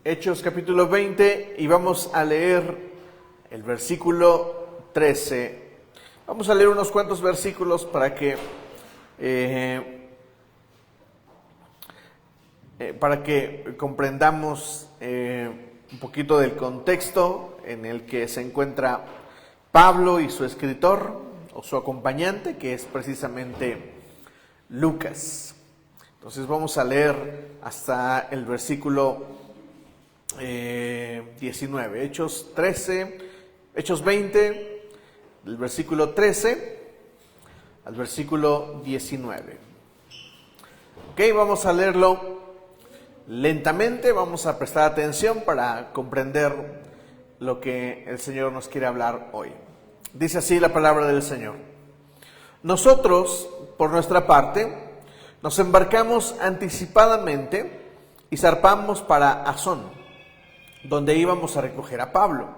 Hechos capítulo 20 y vamos a leer el versículo 13. Vamos a leer unos cuantos versículos para que comprendamos un poquito del contexto en el que se encuentra Pablo y su escritor o su acompañante, que es precisamente Lucas. Entonces vamos a leer hasta el versículo 19, Hechos 20, del versículo 13 al versículo 19. Ok, vamos a leerlo lentamente, vamos a prestar atención para comprender lo que el Señor nos quiere hablar hoy. Dice así la palabra del Señor: Nosotros, por nuestra parte, nos embarcamos anticipadamente y zarpamos para Asón, donde íbamos a recoger a Pablo.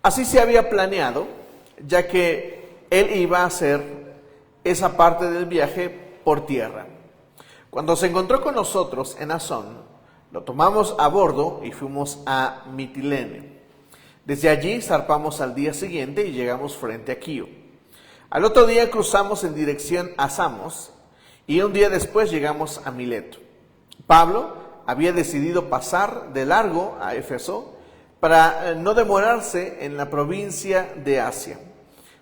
Así se había planeado, ya que él iba a hacer esa parte del viaje por tierra. Cuando se encontró con nosotros en Asón, lo tomamos a bordo y fuimos a Mitilene. Desde allí zarpamos al día siguiente y llegamos frente a Quío. Al otro día cruzamos en dirección a Samos y un día después llegamos a Mileto. Pablo había decidido pasar de largo a Éfeso para no demorarse en la provincia de Asia,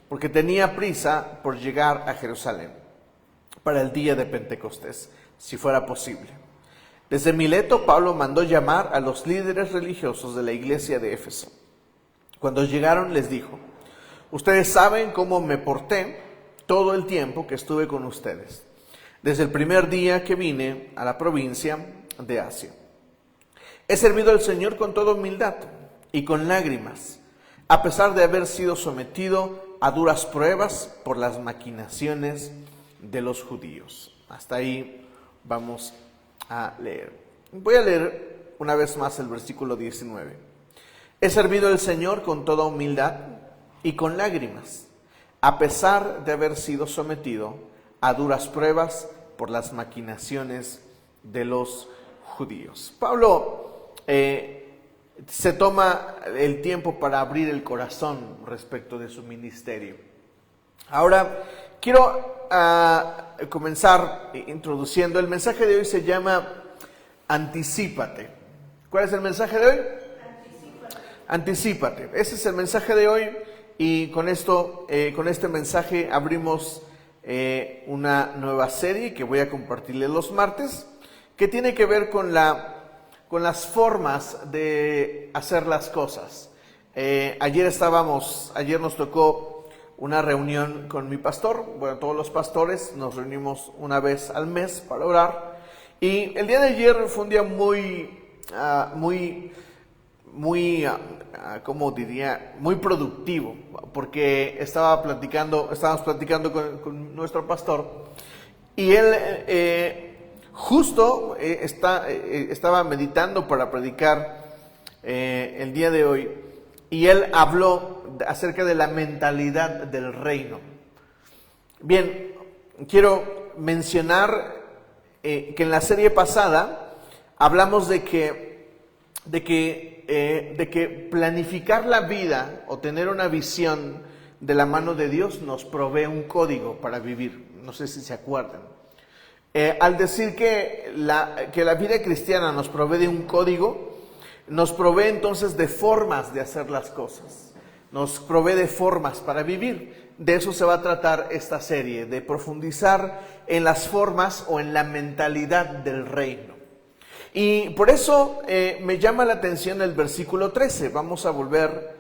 porque tenía prisa por llegar a Jerusalén para el día de Pentecostés, si fuera posible. Desde Mileto, Pablo mandó llamar a los líderes religiosos de la iglesia de Éfeso. Cuando llegaron les dijo: ustedes saben cómo me porté todo el tiempo que estuve con ustedes, desde el primer día que vine a la provincia de Asia. He servido al Señor con toda humildad y con lágrimas, a pesar de haber sido sometido a duras pruebas por las maquinaciones de los judíos. Hasta ahí vamos a leer. Voy a leer una vez más el versículo 19. He servido al Señor con toda humildad y con lágrimas, a pesar de haber sido sometido a duras pruebas por las maquinaciones de los judíos. Pablo se toma el tiempo para abrir el corazón respecto de su ministerio. Ahora, quiero comenzar introduciendo. El mensaje de hoy se llama Anticípate. ¿Cuál es el mensaje de hoy? Anticípate. Ese es el mensaje de hoy y con este mensaje abrimos una nueva serie que voy a compartirles los martes, que tiene que ver con las formas de hacer las cosas. Ayer nos tocó una reunión con mi pastor. Bueno, todos los pastores nos reunimos una vez al mes para orar. Y el día de ayer fue un día muy productivo, porque estábamos platicando con nuestro pastor y él justo estaba meditando para predicar el día de hoy, y él habló acerca de la mentalidad del reino. Bien, quiero mencionar que en la serie pasada hablamos de que planificar la vida o tener una visión de la mano de Dios nos provee un código para vivir. No sé si se acuerdan. Al decir que la vida cristiana nos provee de un código, nos provee entonces de formas de hacer las cosas. Nos provee de formas para vivir. De eso se va a tratar esta serie, de profundizar en las formas o en la mentalidad del reino. Y por eso me llama la atención el versículo 13. Vamos a volver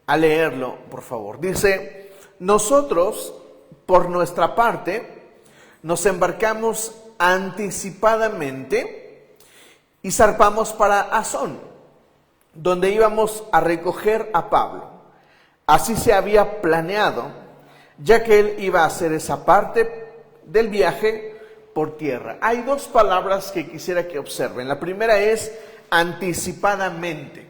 a leerlo, por favor. Dice: nosotros, por nuestra parte, nos embarcamos anticipadamente y zarpamos para Asón, donde íbamos a recoger a Pablo. Así se había planeado, ya que él iba a hacer esa parte del viaje por tierra. Hay dos palabras que quisiera que observen. La primera es anticipadamente.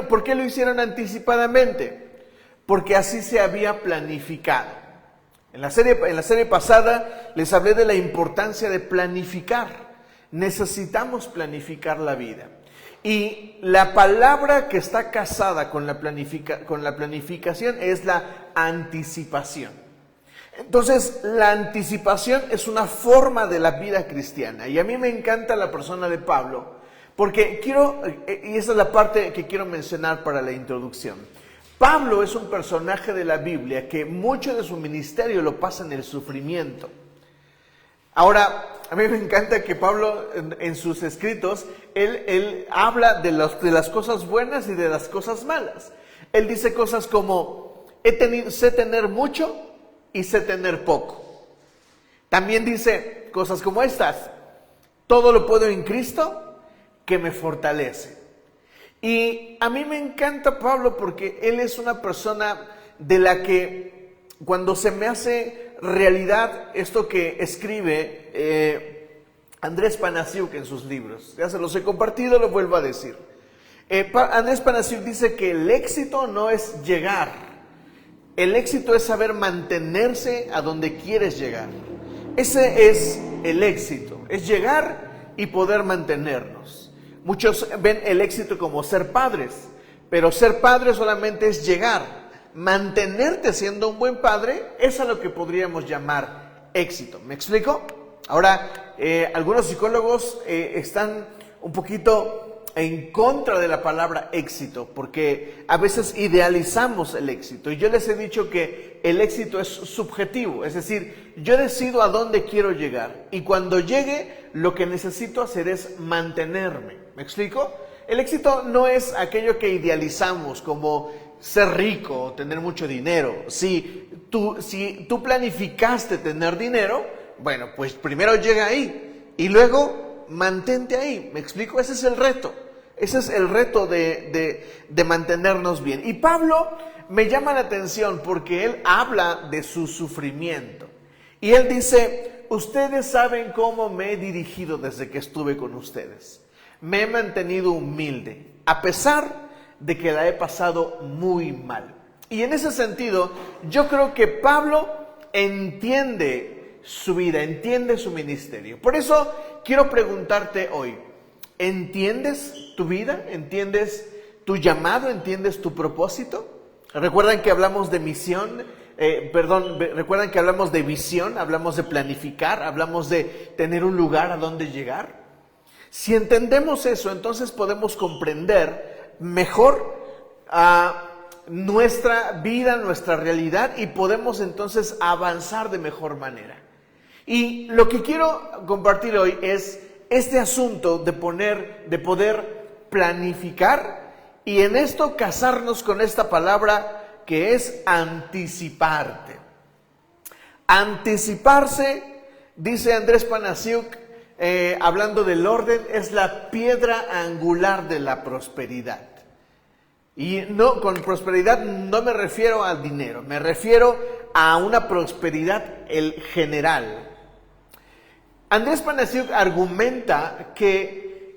¿Por qué lo hicieron anticipadamente? Porque así se había planificado. En la serie pasada les hablé de la importancia de planificar. Necesitamos planificar la vida. Y la palabra que está casada con la planificación es la anticipación. Entonces, la anticipación es una forma de la vida cristiana. Y a mí me encanta la persona de Pablo, porque y esa es la parte que quiero mencionar para la introducción. Pablo es un personaje de la Biblia que mucho de su ministerio lo pasa en el sufrimiento. Ahora, a mí me encanta que Pablo en sus escritos, él habla de las cosas buenas y de las cosas malas. Él dice cosas como, sé tener mucho y sé tener poco. También dice cosas como estas, todo lo puedo en Cristo que me fortalece. Y a mí me encanta Pablo porque él es una persona de la que cuando se me hace realidad esto que escribe Andrés Panasiuk en sus libros, ya se los he compartido, lo vuelvo a decir. Andrés Panasiuk dice que el éxito no es llegar, el éxito es saber mantenerse a donde quieres llegar. Ese es el éxito, es llegar y poder mantenernos. Muchos ven el éxito como ser padres, pero ser padre solamente es llegar. Mantenerte siendo un buen padre es a lo que podríamos llamar éxito. ¿Me explico? Ahora, algunos psicólogos están un poquito en contra de la palabra éxito, porque a veces idealizamos el éxito. Y yo les he dicho que el éxito es subjetivo, es decir, yo decido a dónde quiero llegar. Y cuando llegue, lo que necesito hacer es mantenerme. ¿Me explico? El éxito no es aquello que idealizamos como ser rico o tener mucho dinero. Si tú planificaste tener dinero, bueno, pues primero llega ahí y luego mantente ahí. ¿Me explico? Ese es el reto. Ese es el reto de mantenernos bien. Y Pablo me llama la atención porque él habla de su sufrimiento. Y él dice, ustedes saben cómo me he dirigido desde que estuve con ustedes. Me he mantenido humilde, a pesar de que la he pasado muy mal. Y en ese sentido, yo creo que Pablo entiende su vida, entiende su ministerio. Por eso quiero preguntarte hoy, ¿entiendes tu vida? ¿Entiendes tu llamado? ¿Entiendes tu propósito? ¿Recuerdan que hablamos de misión? ¿Recuerdan que hablamos de visión? Hablamos de planificar, hablamos de tener un lugar a donde llegar. Si entendemos eso, entonces podemos comprender mejor nuestra vida, nuestra realidad, y podemos entonces avanzar de mejor manera. Y lo que quiero compartir hoy es este asunto de poder planificar y en esto casarnos con esta palabra que es anticiparte. Anticiparse, dice Andrés Panasiuk, hablando del orden, es la piedra angular de la prosperidad. Y no, con prosperidad no me refiero al dinero, me refiero a una prosperidad general. Andrés Panasiuk argumenta que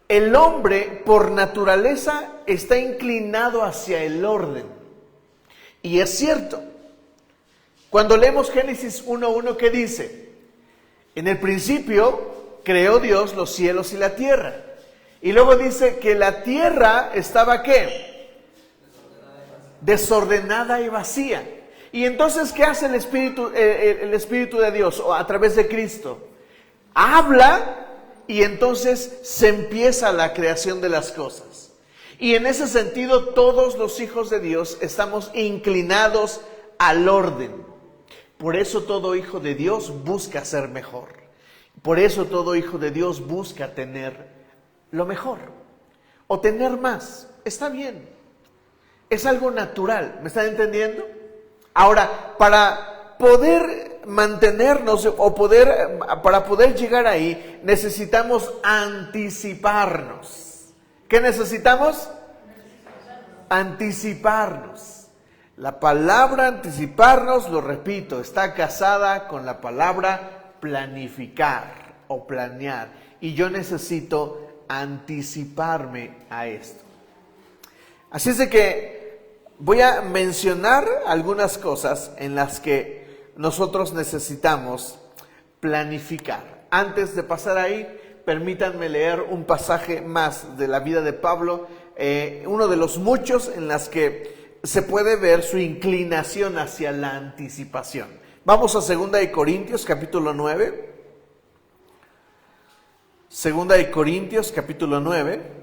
el hombre por naturaleza está inclinado hacia el orden. Y es cierto. Cuando leemos Génesis 1:1, ¿qué dice? En el principio creó Dios los cielos y la tierra. Y luego dice que la tierra estaba ¿qué? Desordenada y vacía. Y entonces, ¿qué hace el Espíritu de Dios a través de Cristo? Habla y entonces se empieza la creación de las cosas. Y en ese sentido, todos los hijos de Dios estamos inclinados al orden. Por eso todo hijo de Dios busca ser mejor. Por eso todo hijo de Dios busca tener lo mejor o tener más. Está bien. Es algo natural. ¿Me están entendiendo? Ahora, para poder mantenernos para poder llegar ahí, necesitamos anticiparnos. ¿Qué necesitamos? Anticiparnos. La palabra anticiparnos, lo repito, está casada con la palabra planificar o planear. Y yo necesito anticiparme a esto. Así es de que voy a mencionar algunas cosas en las que nosotros necesitamos planificar. Antes de pasar ahí, permítanme leer un pasaje más de la vida de Pablo, uno de los muchos en las que se puede ver su inclinación hacia la anticipación. Vamos a 2 de Corintios capítulo 9. 2 de Corintios capítulo 9.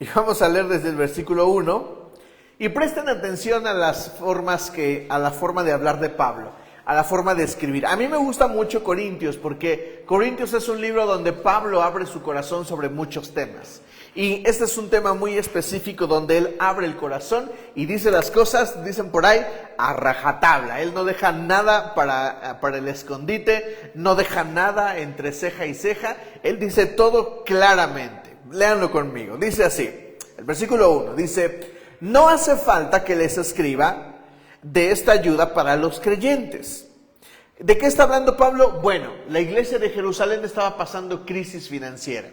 Y vamos a leer desde el versículo 1 y presten atención a la forma de hablar de Pablo, a la forma de escribir. A mí me gusta mucho Corintios porque Corintios es un libro donde Pablo abre su corazón sobre muchos temas. Y este es un tema muy específico donde él abre el corazón y dice las cosas, dicen por ahí, a rajatabla. Él no deja nada para el escondite, no deja nada entre ceja y ceja. Él dice todo claramente. Léanlo conmigo. Dice así, el versículo 1, dice: no hace falta que les escriba de esta ayuda para los creyentes. ¿De qué está hablando Pablo? Bueno, la iglesia de Jerusalén estaba pasando crisis financiera.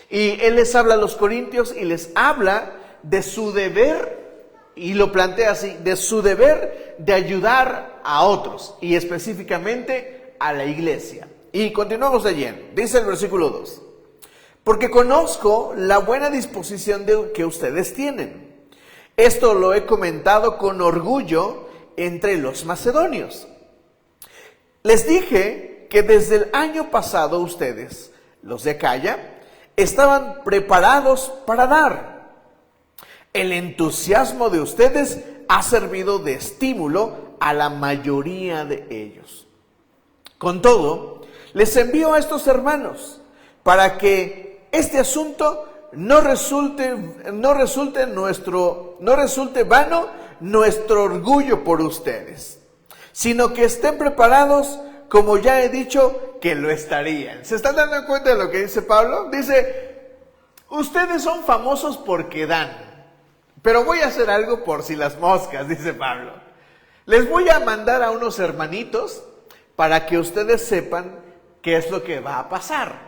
Y él les habla a los corintios y les habla de su deber, y lo plantea así, de su deber de ayudar a otros, y específicamente a la iglesia. Y continuamos leyendo. Dice el versículo 2. Porque conozco la buena disposición que ustedes tienen. Esto lo he comentado con orgullo entre los macedonios. Les dije que desde el año pasado ustedes, los de Acaya, estaban preparados para dar. El entusiasmo de ustedes ha servido de estímulo a la mayoría de ellos. Con todo, les envío a estos hermanos para que este asunto no resulte vano nuestro orgullo por ustedes, sino que estén preparados, como ya he dicho, que lo estarían. ¿Se están dando cuenta de lo que dice Pablo? Dice, ustedes son famosos porque dan, pero voy a hacer algo por si las moscas, dice Pablo. Les voy a mandar a unos hermanitos para que ustedes sepan qué es lo que va a pasar.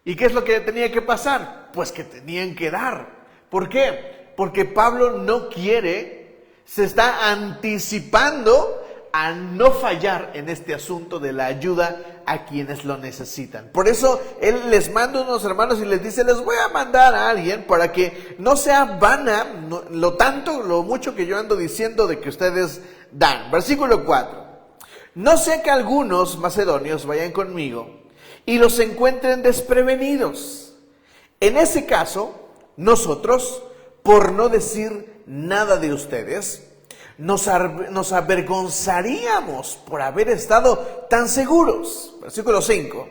¿Y qué es lo que tenía que pasar? Pues que tenían que dar. ¿Por qué? Porque Pablo no quiere, se está anticipando a no fallar en este asunto de la ayuda a quienes lo necesitan. Por eso él les manda unos hermanos y les dice, les voy a mandar a alguien para que no sea vana lo mucho que yo ando diciendo de que ustedes dan. Versículo 4. No sea que algunos macedonios vayan conmigo y los encuentren desprevenidos. En ese caso, nosotros, por no decir nada de ustedes, nos avergonzaríamos por haber estado tan seguros. Versículo 5.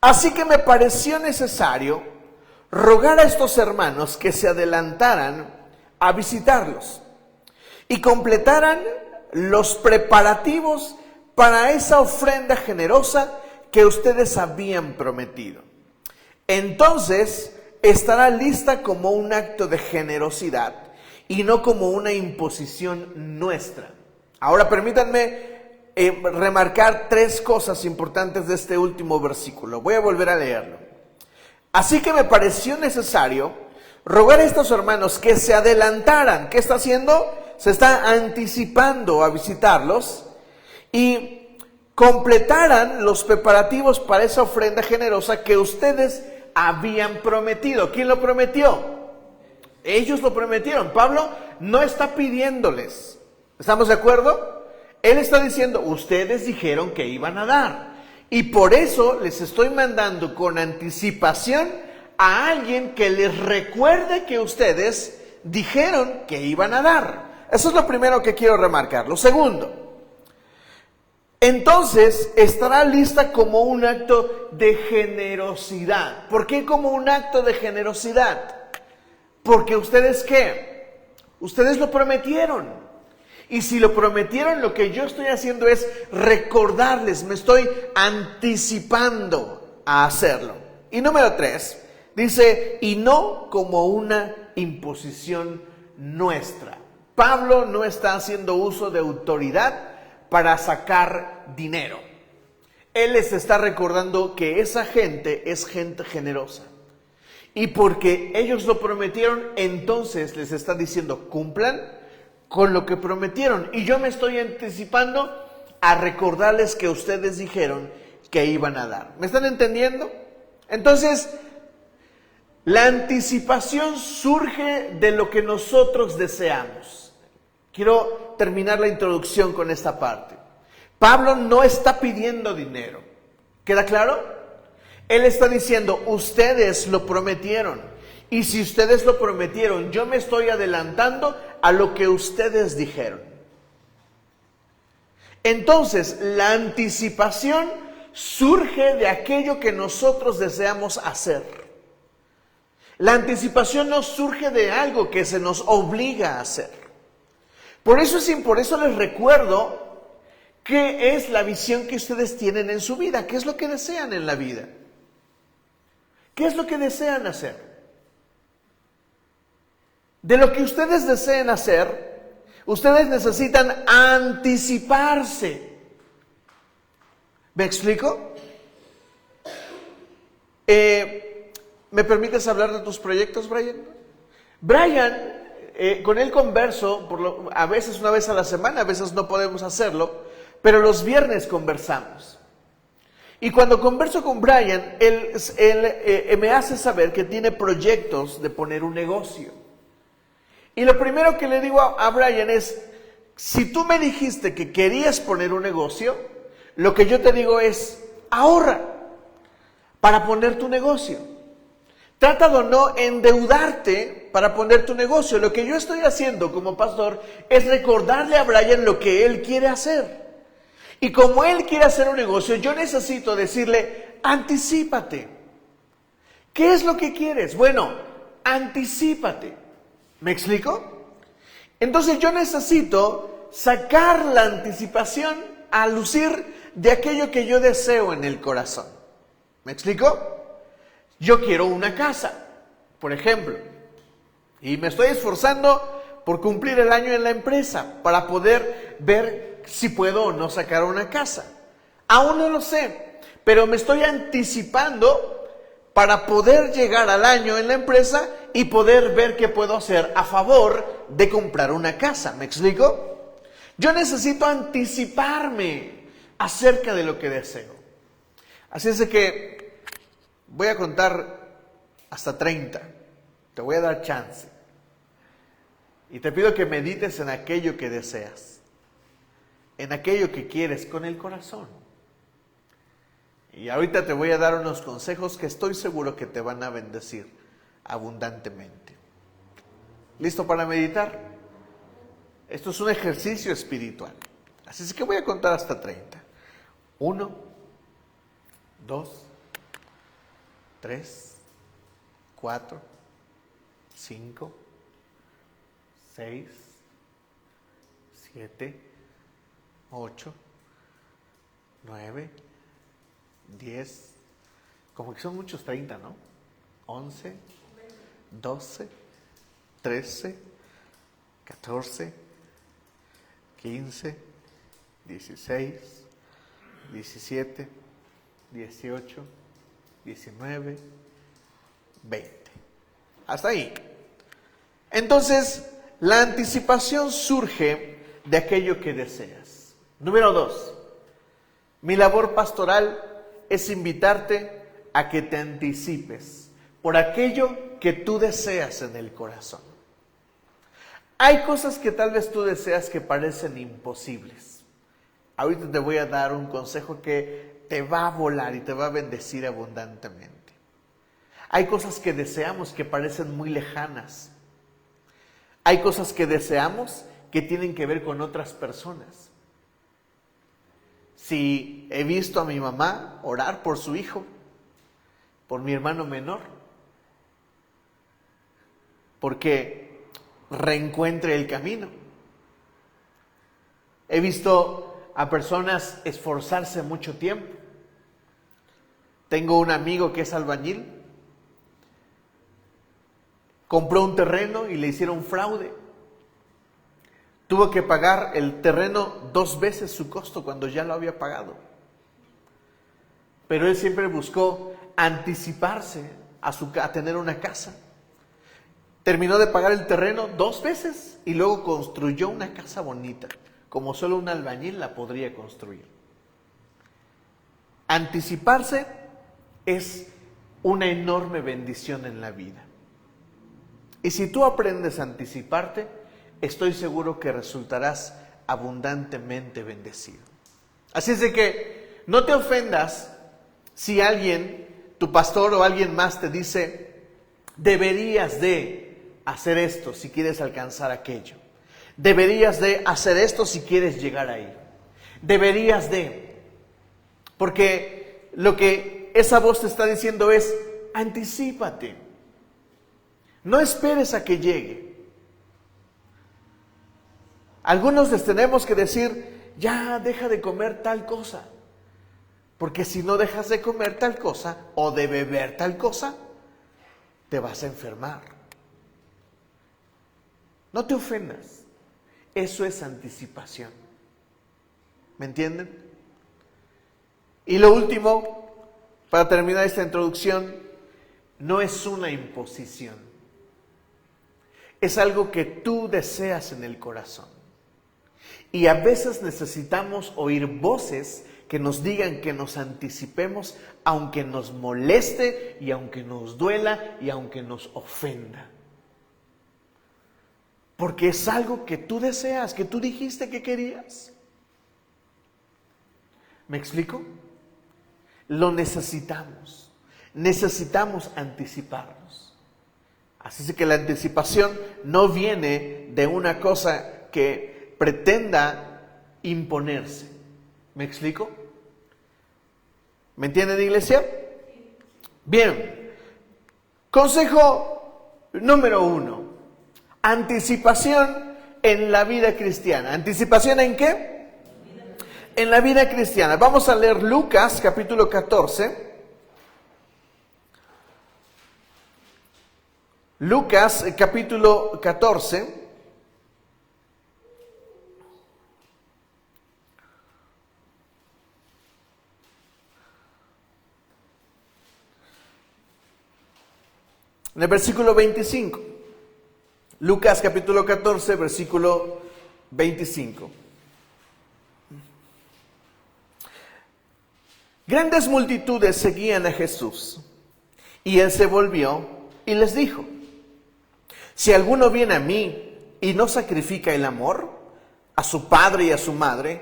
Así que me pareció necesario rogar a estos hermanos que se adelantaran a visitarlos y completaran los preparativos para esa ofrenda generosa que ustedes habían prometido. Entonces estará lista como un acto de generosidad y no como una imposición nuestra. Ahora permítanme remarcar 3 cosas importantes de este último versículo. Voy a volver a leerlo. Así que me pareció necesario rogar a estos hermanos que se adelantaran. ¿Qué está haciendo? Se está anticipando a visitarlos y completaran los preparativos para esa ofrenda generosa que ustedes habían prometido. ¿Quién lo prometió? Ellos lo prometieron. Pablo no está pidiéndoles. ¿Estamos de acuerdo? Él está diciendo, ustedes dijeron que iban a dar. Y por eso les estoy mandando con anticipación a alguien que les recuerde que ustedes dijeron que iban a dar. Eso es lo primero que quiero remarcar. Lo segundo, entonces estará lista como un acto de generosidad. ¿Por qué como un acto de generosidad? Porque ustedes ¿qué? Ustedes lo prometieron. Y si lo prometieron, lo que yo estoy haciendo es recordarles, me estoy anticipando a hacerlo. Y número 3, dice, y no como una imposición nuestra. Pablo no está haciendo uso de autoridad para sacar dinero. Él les está recordando que esa gente es gente generosa. Y porque ellos lo prometieron, entonces les está diciendo, cumplan con lo que prometieron. Y yo me estoy anticipando a recordarles que ustedes dijeron que iban a dar. ¿Me están entendiendo? Entonces, la anticipación surge de lo que nosotros deseamos. Quiero terminar la introducción con esta parte. Pablo no está pidiendo dinero. ¿Queda claro? Él está diciendo, ustedes lo prometieron. Y si ustedes lo prometieron, yo me estoy adelantando a lo que ustedes dijeron. Entonces, la anticipación surge de aquello que nosotros deseamos hacer. La anticipación no surge de algo que se nos obliga a hacer. Por eso les recuerdo qué es la visión que ustedes tienen en su vida, qué es lo que desean en la vida. ¿Qué es lo que desean hacer? De lo que ustedes deseen hacer, ustedes necesitan anticiparse. ¿Me explico? ¿Me permites hablar de tus proyectos, Brian? Brian, con él converso, a veces una vez a la semana, a veces no podemos hacerlo, pero los viernes conversamos. Y cuando converso con Brian, él me hace saber que tiene proyectos de poner un negocio. Y lo primero que le digo a Brian es, si tú me dijiste que querías poner un negocio, lo que yo te digo es, ahorra para poner tu negocio. Trata de no endeudarte para poner tu negocio. Lo que yo estoy haciendo como pastor es recordarle a Brian lo que él quiere hacer. Y como él quiere hacer un negocio, yo necesito decirle, anticípate. ¿Qué es lo que quieres? Bueno, anticípate. ¿Me explico? Entonces yo necesito sacar la anticipación a lucir de aquello que yo deseo en el corazón. ¿Me explico? Yo quiero una casa, por ejemplo, y me estoy esforzando por cumplir el año en la empresa para poder ver si puedo o no sacar una casa. Aún no lo sé, pero me estoy anticipando para poder llegar al año en la empresa y poder ver qué puedo hacer a favor de comprar una casa. ¿Me explico? Yo necesito anticiparme acerca de lo que deseo. Así es de que voy a contar hasta 30. Te voy a dar chance. Y te pido que medites en aquello que deseas. En aquello que quieres con el corazón. Y ahorita te voy a dar unos consejos que estoy seguro que te van a bendecir abundantemente. ¿Listo para meditar? Esto es un ejercicio espiritual. Así es que voy a contar hasta 30. 1, 2, 3, 4, 5, 6, 7, 8, 9, 10, como que son muchos 30, ¿no? 11, 12, 13, 14, 15, 16, 17, 18, 19, 20. Hasta ahí. Entonces, la anticipación surge de aquello que deseas. Número 2. Mi labor pastoral es invitarte a que te anticipes por aquello que tú deseas en el corazón. Hay cosas que tal vez tú deseas que parecen imposibles. Ahorita te voy a dar un consejo que te va a volar y te va a bendecir abundantemente. Hay cosas que deseamos que parecen muy lejanas. Hay cosas que deseamos que tienen que ver con otras personas. Si he visto a mi mamá orar por su hijo, por mi hermano menor, porque reencuentre el camino. He visto a personas esforzarse mucho tiempo. Tengo un amigo que es albañil. Compró un terreno y le hicieron fraude. Tuvo que pagar el terreno 2 veces su costo cuando ya lo había pagado. Pero él siempre buscó anticiparse a tener una casa. Terminó de pagar el terreno 2 veces y luego construyó una casa bonita, como solo un albañil la podría construir. Anticiparse es una enorme bendición en la vida. Y si tú aprendes a anticiparte, estoy seguro que resultarás abundantemente bendecido. Así es de que no te ofendas si alguien, tu pastor o alguien más te dice, deberías de hacer esto si quieres alcanzar aquello. Deberías de hacer esto si quieres llegar ahí. Deberías de. Porque lo que esa voz te está diciendo es, anticípate. No esperes a que llegue. Algunos les tenemos que decir, ya deja de comer tal cosa. Porque si no dejas de comer tal cosa o de beber tal cosa, te vas a enfermar. No te ofendas. Eso es anticipación. ¿Me entienden? Y lo último, para terminar esta introducción, no es una imposición. Es algo que tú deseas en el corazón. Y a veces necesitamos oír voces que nos digan que nos anticipemos, aunque nos moleste y aunque nos duela y aunque nos ofenda. Porque es algo que tú deseas, que tú dijiste que querías. ¿Me explico? Lo necesitamos. Necesitamos anticiparnos. Así es que la anticipación no viene de una cosa que pretenda imponerse. ¿Me explico? ¿Me entienden, iglesia? Bien. Consejo número 1. Anticipación en la vida cristiana. ¿Anticipación en qué? En la vida cristiana. Vamos a leer Lucas capítulo 14. Lucas capítulo 14. En el versículo 25. Lucas capítulo 14, versículo 25. Grandes multitudes seguían a Jesús, y él se volvió y les dijo: si alguno viene a mí y no sacrifica el amor a su padre y a su madre,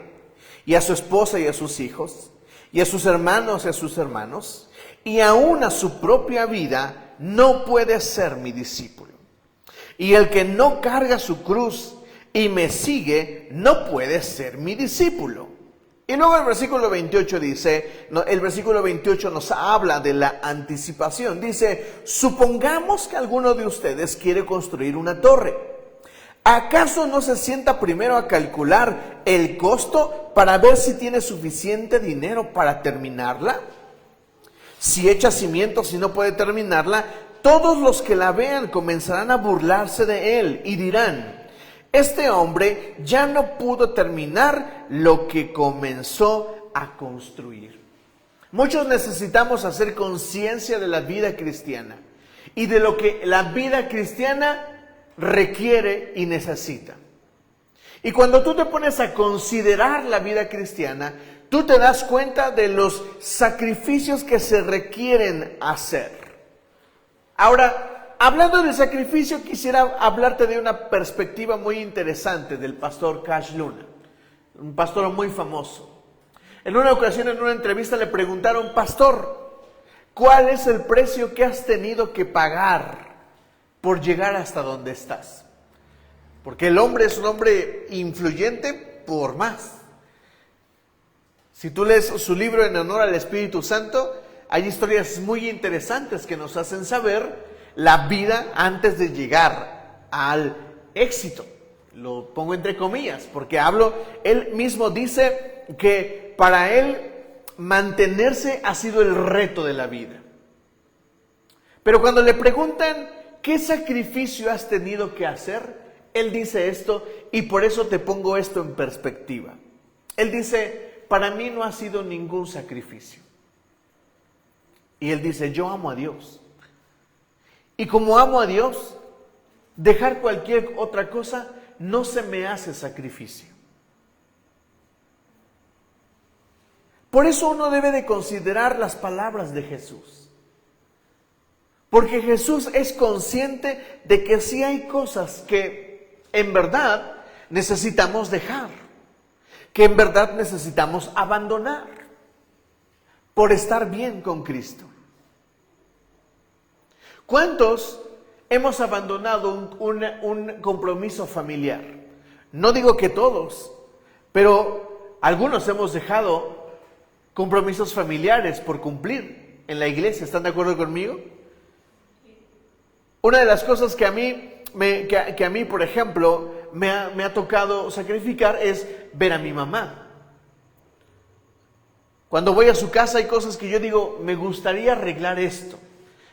y a su esposa y a sus hijos, y a sus hermanos y a sus hermanos, y aún a su propia vida, no puede ser mi discípulo. Y el que no carga su cruz y me sigue, no puede ser mi discípulo. Y luego el versículo 28 dice, el versículo 28 nos habla de la anticipación. Dice, supongamos que alguno de ustedes quiere construir una torre. ¿Acaso no se sienta primero a calcular el costo para ver si tiene suficiente dinero para terminarla? Si echa cimientos y no puede terminarla, todos los que la vean comenzarán a burlarse de él y dirán: este hombre ya no pudo terminar lo que comenzó a construir. Muchos necesitamos hacer conciencia de la vida cristiana y de lo que la vida cristiana requiere y necesita. Y cuando tú te pones a considerar la vida cristiana, tú te das cuenta de los sacrificios que se requieren hacer. Ahora, hablando de sacrificio, quisiera hablarte de una perspectiva muy interesante del pastor Cash Luna, un pastor muy famoso. En una ocasión, en una entrevista, le preguntaron: pastor, ¿cuál es el precio que has tenido que pagar por llegar hasta donde estás? Porque el hombre es un hombre influyente por más. Si tú lees su libro En honor al Espíritu Santo, hay historias muy interesantes que nos hacen saber la vida antes de llegar al éxito. Lo pongo entre comillas, porque él mismo dice que para él mantenerse ha sido el reto de la vida. Pero cuando le preguntan: ¿qué sacrificio has tenido que hacer?, él dice esto, y por eso te pongo esto en perspectiva. Él dice: para mí no ha sido ningún sacrificio. Y él dice: yo amo a Dios. Y como amo a Dios, dejar cualquier otra cosa no se me hace sacrificio. Por eso uno debe de considerar las palabras de Jesús. Porque Jesús es consciente de que sí hay cosas que en verdad necesitamos dejar, que en verdad necesitamos abandonar por estar bien con Cristo. ¿Cuántos hemos abandonado un compromiso familiar? No digo que todos, pero algunos hemos dejado compromisos familiares por cumplir en la iglesia. ¿Están de acuerdo conmigo? Una de las cosas que a mí, por ejemplo, me ha tocado sacrificar es ver a mi mamá. Cuando voy a su casa hay cosas que yo digo, me gustaría arreglar esto,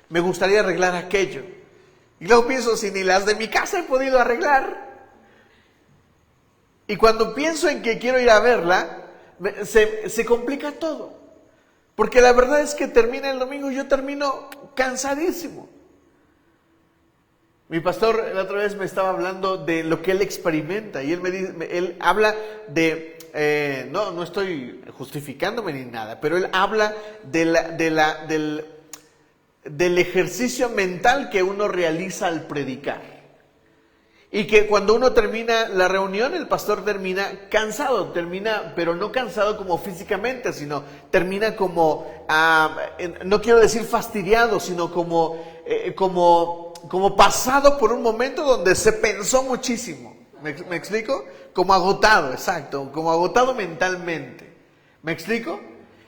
me gustaría arreglar aquello. Y luego pienso, si ni las de mi casa he podido arreglar. Y cuando pienso en que quiero ir a verla, se complica todo. Porque la verdad es que termina el domingo y yo termino cansadísimo. Mi pastor la otra vez me estaba hablando de lo que él experimenta y él habla de, no estoy justificándome ni nada, pero él habla del ejercicio mental que uno realiza al predicar. Y que cuando uno termina la reunión, el pastor termina cansado, pero no cansado como físicamente, sino termina como, no quiero decir fastidiado, sino como pasado por un momento donde se pensó muchísimo. ¿Me explico? Como agotado, exacto, como agotado mentalmente. ¿Me explico?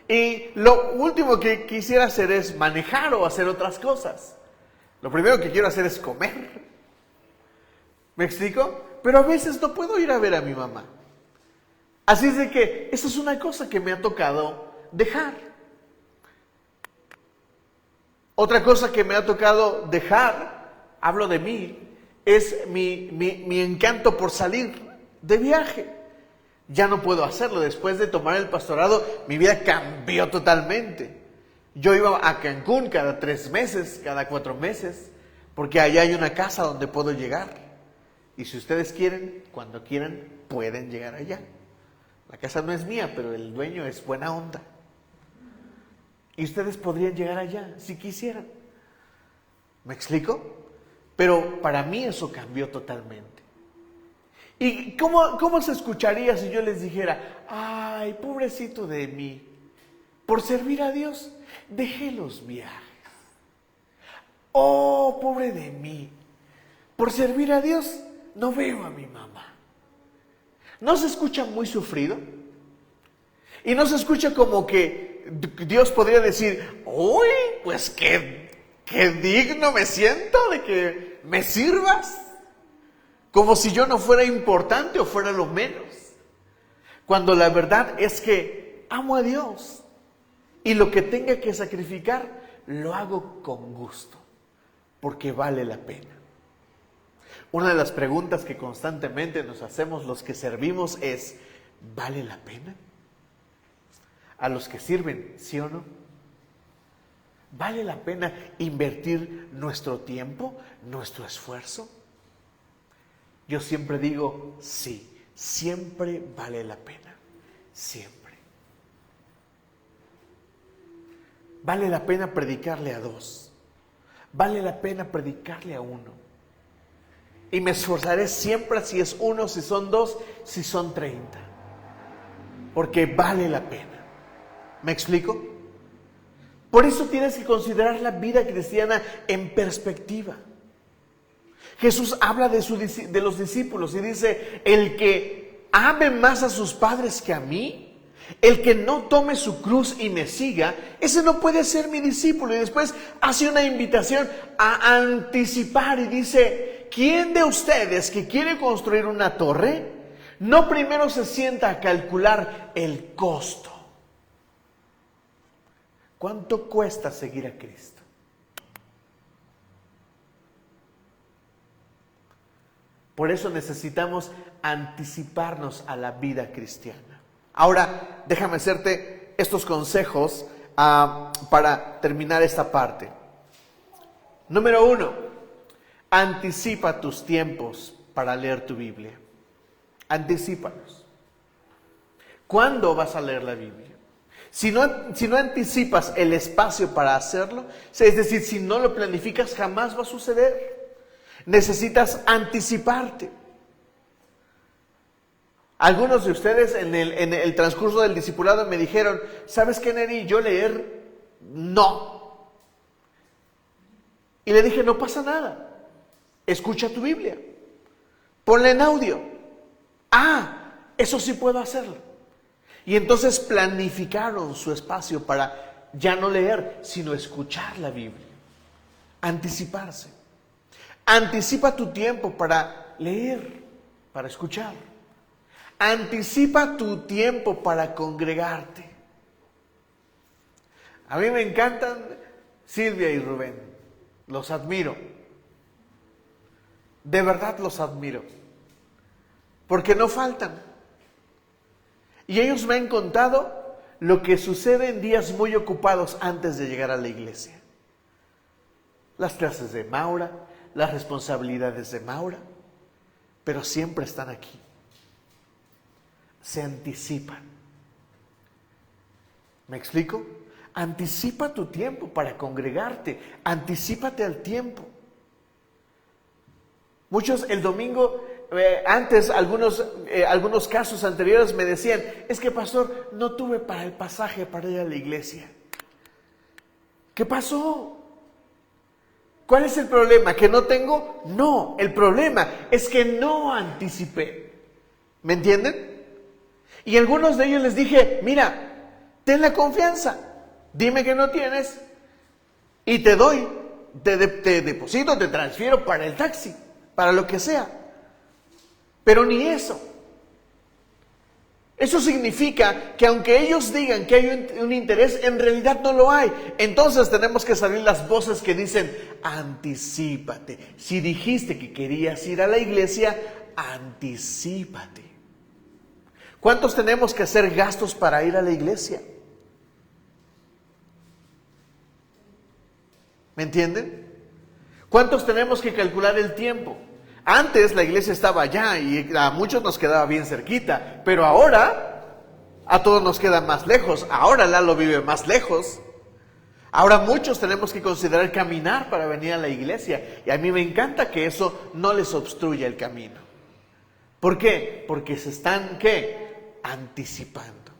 Y lo último que quisiera hacer es manejar o hacer otras cosas. Lo primero que quiero hacer es comer. ¿Me explico? Pero a veces no puedo ir a ver a mi mamá. Así es de que esa es una cosa que me ha tocado dejar. Otra cosa que me ha tocado dejar, hablo de mí, es mi encanto por salir de viaje. Ya no puedo hacerlo. Después de tomar el pastorado, mi vida cambió totalmente. Yo iba a Cancún cada 3 meses, cada 4 meses, porque allá hay una casa donde puedo llegar. Y si ustedes quieren, cuando quieran, pueden llegar allá. La casa no es mía, pero el dueño es buena onda. Y ustedes podrían llegar allá, si quisieran. ¿Me explico? Pero para mí eso cambió totalmente. ¿Y cómo se escucharía si yo les dijera, ay, pobrecito de mí, por servir a Dios, dejé los viajes? Oh, pobre de mí, por servir a Dios, no veo a mi mamá. ¿No se escucha muy sufrido? Y no se escucha como que Dios podría decir, uy, pues qué digno me siento de que me sirvas. Como si yo no fuera importante o fuera lo menos. Cuando la verdad es que amo a Dios. Y lo que tenga que sacrificar, lo hago con gusto. Porque vale la pena. Una de las preguntas que constantemente nos hacemos los que servimos es, ¿vale la pena? A los que sirven, ¿sí o no? ¿Vale la pena invertir nuestro tiempo, nuestro esfuerzo? Yo siempre digo, sí, siempre vale la pena, siempre. Vale la pena predicarle a 2, vale la pena predicarle a 1. Y me esforzaré siempre si es 1, si son 2, si son 30. Porque vale la pena. ¿Me explico? Por eso tienes que considerar la vida cristiana en perspectiva. Jesús habla de los discípulos y dice, el que ame más a sus padres que a mí, el que no tome su cruz y me siga, ese no puede ser mi discípulo. Y después hace una invitación a anticipar y dice, ¿quién de ustedes que quiere construir una torre, no primero se sienta a calcular el costo? ¿Cuánto cuesta seguir a Cristo? Por eso necesitamos anticiparnos a la vida cristiana. Ahora, déjame hacerte estos consejos para terminar esta parte. Número 1. Anticipa tus tiempos para leer tu Biblia. Anticípalos. ¿Cuándo vas a leer la Biblia? Si no anticipas el espacio para hacerlo, es decir, si no lo planificas, jamás va a suceder. Necesitas anticiparte. Algunos de ustedes en el transcurso del discipulado me dijeron, ¿sabes qué, Neri? Yo leer, no. Y le dije, no pasa nada. Escucha tu Biblia. Ponla en audio. Eso sí puedo hacerlo. Y entonces planificaron su espacio para ya no leer, sino escuchar la Biblia. Anticiparse. Anticipa tu tiempo para leer, para escuchar. Anticipa tu tiempo para congregarte. A mí me encantan Silvia y Rubén. Los admiro. De verdad los admiro. Porque no faltan. Y ellos me han contado lo que sucede en días muy ocupados antes de llegar a la iglesia. Las clases de Maura, las responsabilidades de Maura, pero siempre están aquí. Se anticipan. ¿Me explico? Anticipa tu tiempo para congregarte. Anticípate al tiempo. Muchos el domingo, antes algunos casos anteriores me decían, es que pastor, no tuve para el pasaje para ir a la iglesia. ¿Qué pasó? ¿Cuál es el problema? ¿Que no tengo? No, el problema es que no anticipé. ¿Me entienden? Y a algunos de ellos les dije, mira, ten la confianza, dime que no tienes y te doy, te deposito, te transfiero para el taxi, para lo que sea. Pero ni eso. Eso significa que aunque ellos digan que hay un interés, en realidad no lo hay. Entonces tenemos que salir las voces que dicen, anticípate. Si dijiste que querías ir a la iglesia, anticípate. ¿Cuántos tenemos que hacer gastos para ir a la iglesia? ¿Me entienden? ¿Cuántos tenemos que calcular el tiempo? Antes la iglesia estaba allá y a muchos nos quedaba bien cerquita, pero ahora a todos nos queda más lejos. Ahora Lalo vive más lejos. Ahora muchos tenemos que considerar caminar para venir a la iglesia. Y a mí me encanta que eso no les obstruya el camino. ¿Por qué? Porque se están, ¿qué? Anticipando.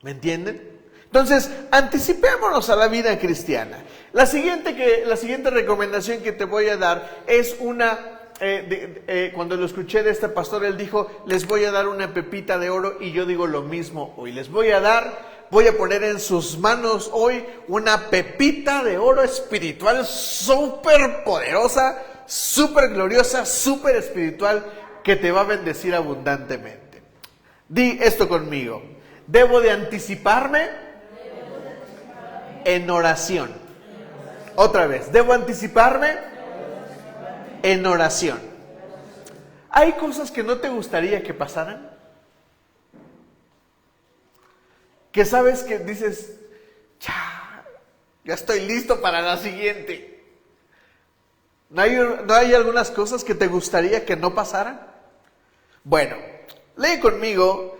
¿Me entienden? Entonces, anticipémonos a la vida cristiana. La siguiente recomendación que te voy a dar es cuando lo escuché de este pastor, él dijo, les voy a dar una pepita de oro, y yo digo lo mismo hoy. Voy a poner en sus manos hoy una pepita de oro espiritual súper poderosa, súper gloriosa, súper espiritual, que te va a bendecir abundantemente. Di esto conmigo. Debo de anticiparme en oración. Otra vez, debo anticiparme en oración. ¿Hay cosas que no te gustaría que pasaran? Que sabes que dices, ya estoy listo para la siguiente. ¿No hay algunas cosas que te gustaría que no pasaran? Bueno, lee conmigo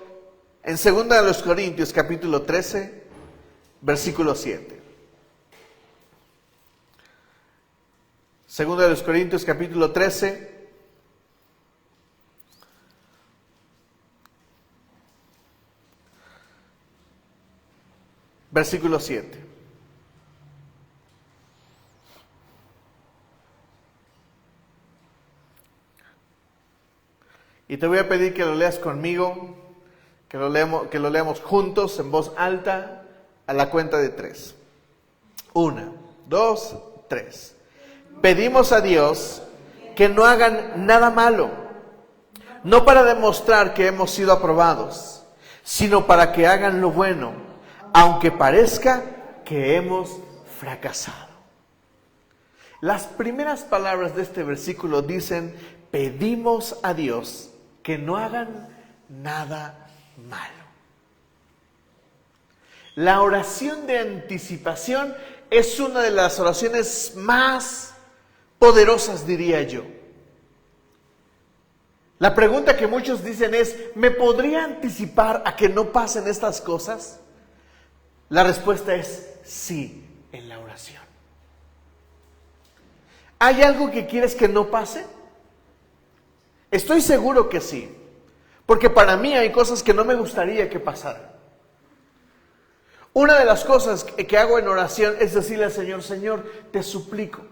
en 2 Corintios capítulo 13, versículo 7. 2 Corintios capítulo 13, versículo 7. Y te voy a pedir que lo leas conmigo, que lo leamos juntos en voz alta a la cuenta de 3. 1, 2, 3. Pedimos a Dios que no hagan nada malo, no para demostrar que hemos sido aprobados, sino para que hagan lo bueno, aunque parezca que hemos fracasado. Las primeras palabras de este versículo dicen, pedimos a Dios que no hagan nada malo. La oración de anticipación es una de las oraciones más poderosas, diría yo. La pregunta que muchos dicen es, ¿me podría anticipar a que no pasen estas cosas? La respuesta es sí, en la oración. ¿Hay algo que quieres que no pase? Estoy seguro que sí, porque para mí hay cosas que no me gustaría que pasaran. Una de las cosas que hago en oración es decirle al Señor, Señor, te suplico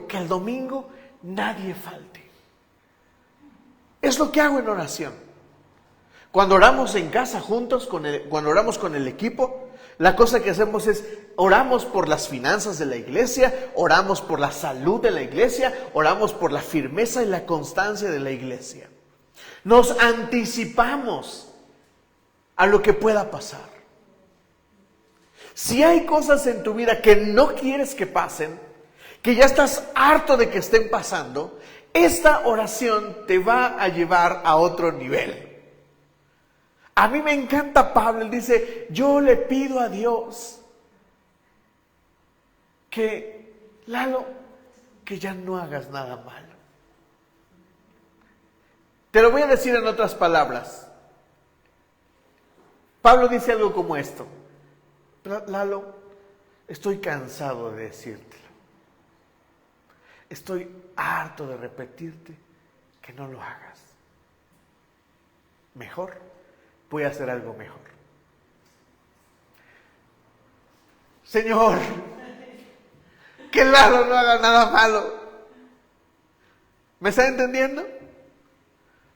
que el domingo nadie falte. Es lo que hago en oración. Cuando oramos en casa juntos, cuando oramos con el equipo, la cosa que hacemos es oramos por las finanzas de la iglesia, oramos por la salud de la iglesia, oramos por la firmeza y la constancia de la iglesia. Nos anticipamos a lo que pueda pasar. Si hay cosas en tu vida que no quieres que pasen, que ya estás harto de que estén pasando, esta oración te va a llevar a otro nivel. A mí me encanta Pablo, él dice, yo le pido a Dios que, Lalo, que ya no hagas nada malo. Te lo voy a decir en otras palabras. Pablo dice algo como esto, Lalo, estoy cansado de decírtelo. Estoy harto de repetirte que no lo hagas. Mejor voy a hacer algo mejor. Señor, que Lalo no haga nada malo. ¿Me está entendiendo?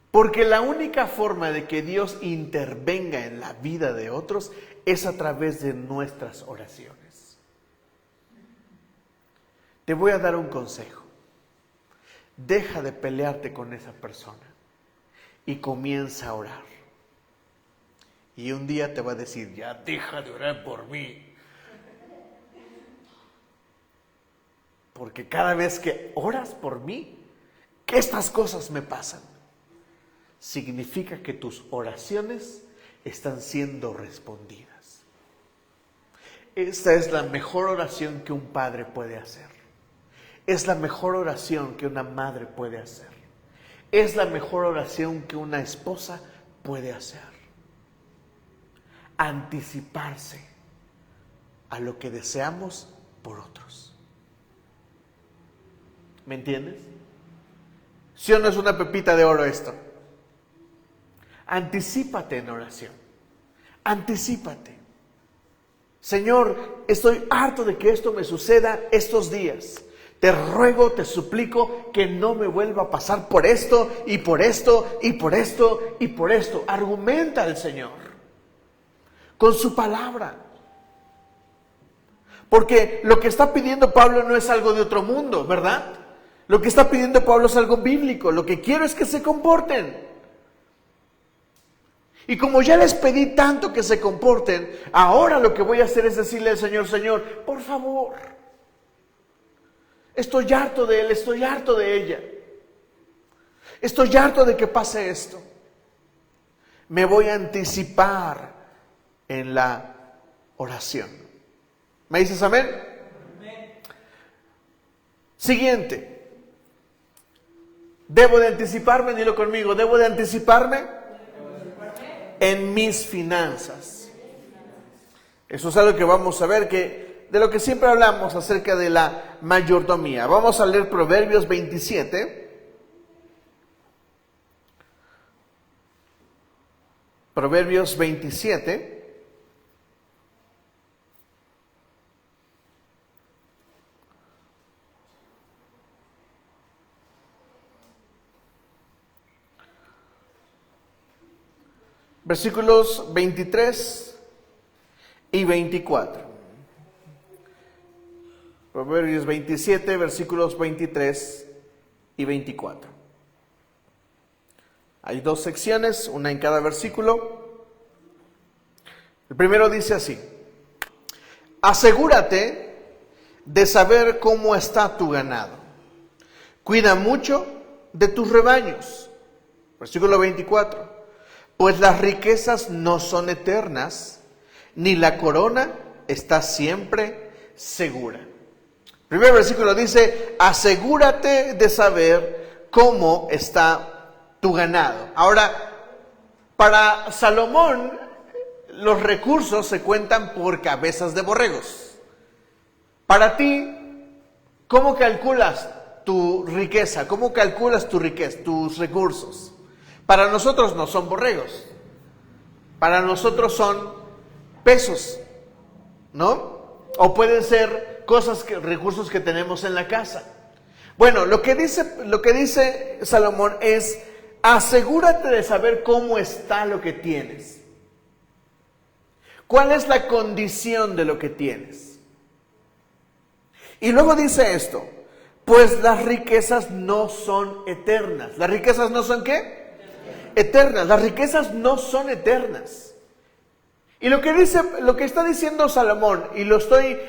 Porque la única forma de que Dios intervenga en la vida de otros es a través de nuestras oraciones. Te voy a dar un consejo. Deja de pelearte con esa persona y comienza a orar. Y un día te va a decir, ya deja de orar por mí. Porque cada vez que oras por mí, que estas cosas me pasan, significa que tus oraciones están siendo respondidas. Esta es la mejor oración que un padre puede hacer. Es la mejor oración que una madre puede hacer. Es la mejor oración que una esposa puede hacer. Anticiparse a lo que deseamos por otros. ¿Me entiendes? ¿Sí o no es una pepita de oro esto? Anticípate en oración. Anticípate. Señor, estoy harto de que esto me suceda estos días. Te ruego, te suplico que no me vuelva a pasar por esto y por esto y por esto y por esto. Argumenta al Señor con su palabra. Porque lo que está pidiendo Pablo no es algo de otro mundo, ¿verdad? Lo que está pidiendo Pablo es algo bíblico. Lo que quiero es que se comporten. Y como ya les pedí tanto que se comporten, ahora lo que voy a hacer es decirle al Señor, Señor, por favor, estoy harto de él, estoy harto de ella. Estoy harto de que pase esto. Me voy a anticipar en la oración. ¿Me dices amén? Amén. Siguiente. Debo de anticiparme, dilo conmigo, debo de anticiparme en mis finanzas. Eso es algo que vamos a ver, que de lo que siempre hablamos acerca de la mayordomía. Vamos a leer Proverbios 27. Proverbios 27. Versículos 23 y 24. Proverbios 27, versículos 23 y 24. Hay dos secciones, una en cada versículo. El primero dice así: asegúrate de saber cómo está tu ganado. Cuida mucho de tus rebaños. Versículo 24. Pues las riquezas no son eternas, ni la corona está siempre segura. Primer versículo dice, asegúrate de saber cómo está tu ganado. Ahora, para Salomón, los recursos se cuentan por cabezas de borregos. Para ti, ¿cómo calculas tu riqueza? ¿Cómo calculas tu riqueza, tus recursos? Para nosotros no son borregos. Para nosotros son pesos, ¿no? O pueden ser recursos que tenemos en la casa. Bueno, lo que dice Salomón es, asegúrate de saber cómo está lo que tienes. ¿Cuál es la condición de lo que tienes? Y luego dice esto, pues las riquezas no son eternas. ¿Las riquezas no son qué? Eternas. Las riquezas no son eternas. Y lo que está diciendo Salomón, y lo estoy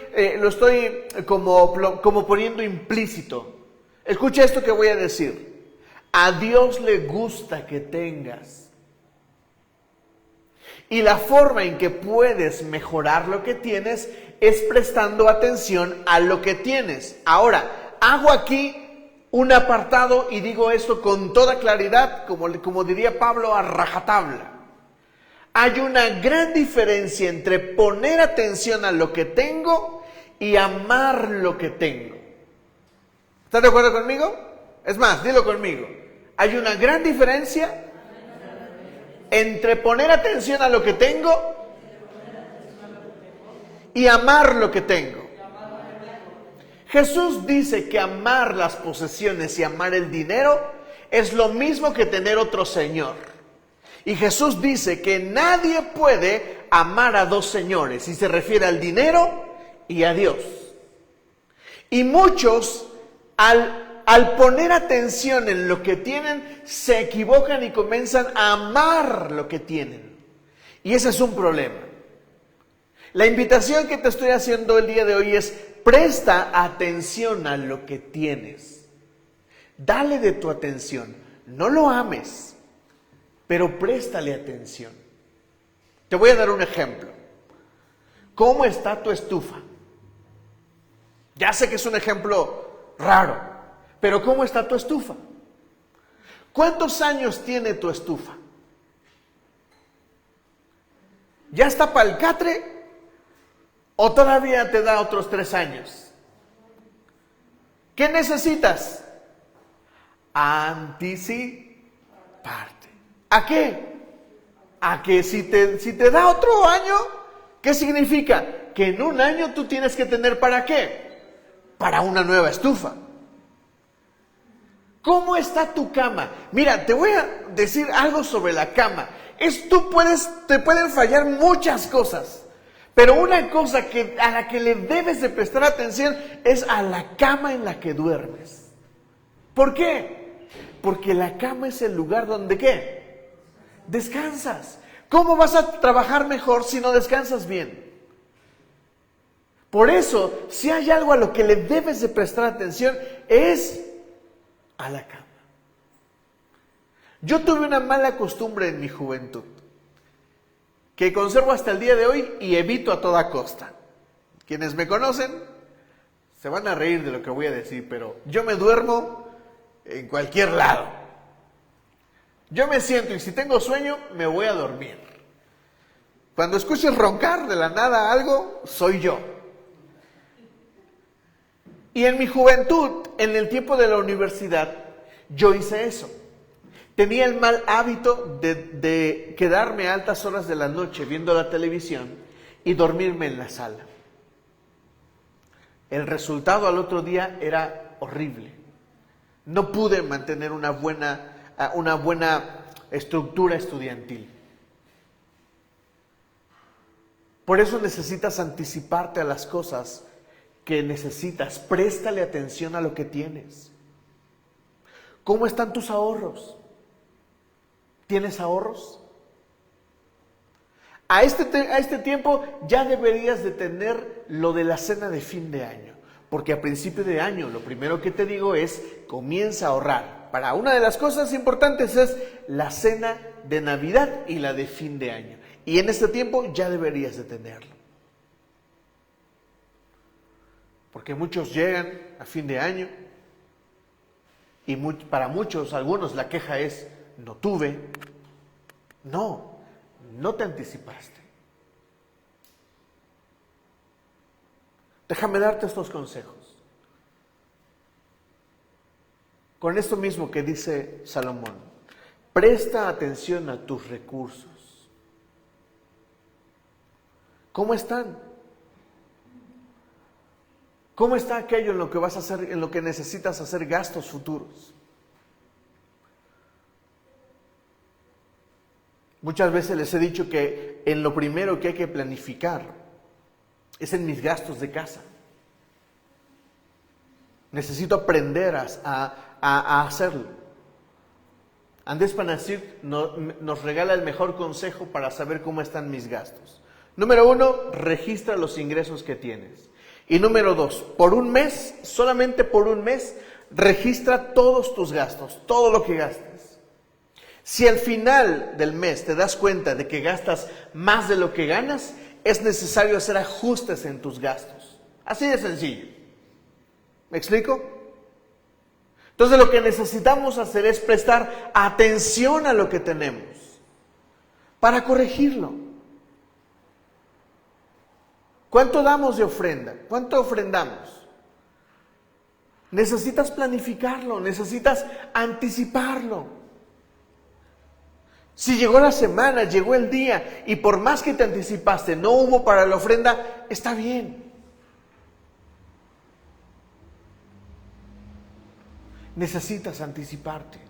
como poniendo implícito. Escucha esto que voy a decir. A Dios le gusta que tengas. Y la forma en que puedes mejorar lo que tienes es prestando atención a lo que tienes. Ahora, hago aquí un apartado y digo esto con toda claridad, como diría Pablo, a rajatabla. Hay una gran diferencia entre poner atención a lo que tengo y amar lo que tengo. ¿Estás de acuerdo conmigo? Es más, dilo conmigo. Hay una gran diferencia entre poner atención a lo que tengo y amar lo que tengo. Jesús dice que amar las posesiones y amar el dinero es lo mismo que tener otro señor. Y Jesús dice que nadie puede amar a dos señores, y se refiere al dinero y a Dios. Y muchos, al poner atención en lo que tienen, se equivocan y comienzan a amar lo que tienen. Y ese es un problema. La invitación que te estoy haciendo el día de hoy es: presta atención a lo que tienes. Dale de tu atención. No lo ames, pero préstale atención. Te voy a dar un ejemplo. ¿Cómo está tu estufa? Ya sé que es un ejemplo raro, pero ¿cómo está tu estufa? ¿Cuántos años tiene tu estufa? ¿Ya está para el catre? ¿O todavía te da otros 3 años? ¿Qué necesitas? Anticiparte. ¿A qué? A que si te da otro año, ¿qué significa? Que en un año tú tienes que tener ¿para qué? Para una nueva estufa. ¿Cómo está tu cama? Mira, te voy a decir algo sobre la cama. Te pueden fallar muchas cosas. Pero una cosa a la que le debes de prestar atención es a la cama en la que duermes. ¿Por qué? Porque la cama es el lugar donde ¿qué? Descansas. ¿Cómo vas a trabajar mejor si no descansas bien? Por eso, si hay algo a lo que le debes de prestar atención, es a la cama. Yo tuve una mala costumbre en mi juventud, que conservo hasta el día de hoy y evito a toda costa. Quienes me conocen se van a reír de lo que voy a decir, pero yo me duermo en cualquier lado. Yo me siento y si tengo sueño, me voy a dormir. Cuando escuches roncar de la nada algo, soy yo. Y en mi juventud, en el tiempo de la universidad, yo hice eso. Tenía el mal hábito de quedarme a altas horas de la noche viendo la televisión y dormirme en la sala. El resultado al otro día era horrible. No pude mantener una buena estructura estudiantil. Por eso necesitas anticiparte a las cosas que necesitas. Préstale atención a lo que tienes. ¿Cómo están tus ahorros? ¿Tienes ahorros? A este tiempo ya deberías de tener lo de la cena de fin de año, porque a principio de año lo primero que te digo es: comienza a ahorrar. Para una de las cosas importantes es la cena de Navidad y la de fin de año. Y en este tiempo ya deberías de tenerlo. Porque muchos llegan a fin de año y para muchos, algunos, la queja es, no tuve. No, no te anticipaste. Déjame darte estos consejos. Con esto mismo que dice Salomón, presta atención a tus recursos. ¿Cómo están? ¿Cómo está aquello en lo que vas a hacer, en lo que necesitas hacer gastos futuros? Muchas veces les he dicho que en lo primero que hay que planificar es en mis gastos de casa. Necesito aprender a hacerlo. Andrés Panacir nos regala el mejor consejo para saber cómo están mis gastos. Número 1, registra los ingresos que tienes. Y número 2, por un mes, solamente por un mes, registra todos tus gastos, todo lo que gastes. Si al final del mes te das cuenta de que gastas más de lo que ganas, es necesario hacer ajustes en tus gastos. Así de sencillo. ¿Me explico? Entonces lo que necesitamos hacer es prestar atención a lo que tenemos para corregirlo. ¿Cuánto damos de ofrenda? ¿Cuánto ofrendamos? Necesitas planificarlo, necesitas anticiparlo. Si llegó la semana, llegó el día y por más que te anticipaste, no hubo para la ofrenda, está bien. Necesitas anticiparte.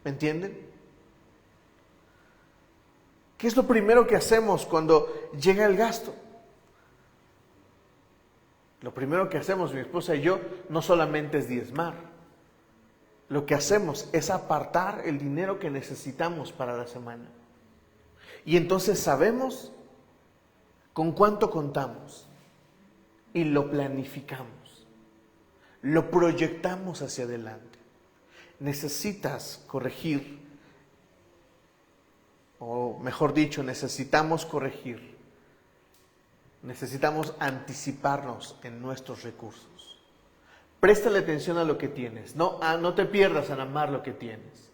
¿Me entienden? ¿Qué es lo primero que hacemos cuando llega el gasto? Lo primero que hacemos, mi esposa y yo, no solamente es diezmar. Lo que hacemos es apartar el dinero que necesitamos para la semana. Y entonces sabemos con cuánto contamos. Y lo planificamos. Lo proyectamos hacia adelante. Necesitas corregir, o mejor dicho, necesitamos corregir. Necesitamos anticiparnos en nuestros recursos. Préstale atención a lo que tienes. No te pierdas en amar lo que tienes.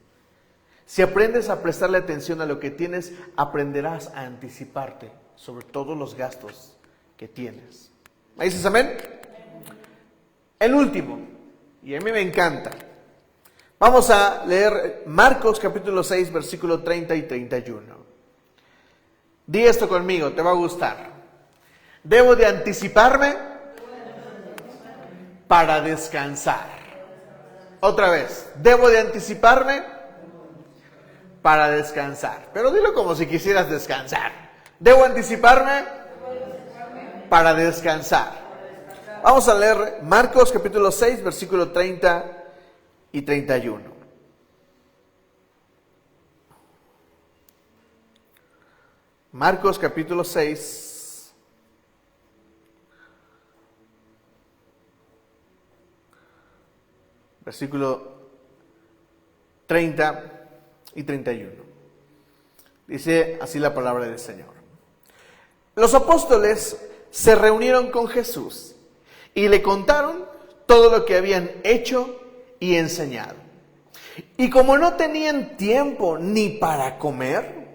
Si aprendes a prestarle atención a lo que tienes, aprenderás a anticiparte sobre todos los gastos que tienes. ¿Me dices amén? El último, y a mí me encanta. Vamos a leer Marcos capítulo 6, versículo 30 y 31. Di esto conmigo, te va a gustar. Debo de anticiparme para descansar. Otra vez, debo de anticiparme para descansar. Pero dilo como si quisieras descansar. Debo anticiparme para descansar. Vamos a leer Marcos capítulo 6, versículo 30 y 31. Marcos capítulo 6, versículo 30 y 31. Dice así la palabra del Señor. Los apóstoles se reunieron con Jesús y le contaron todo lo que habían hecho y enseñado. Y como no tenían tiempo ni para comer,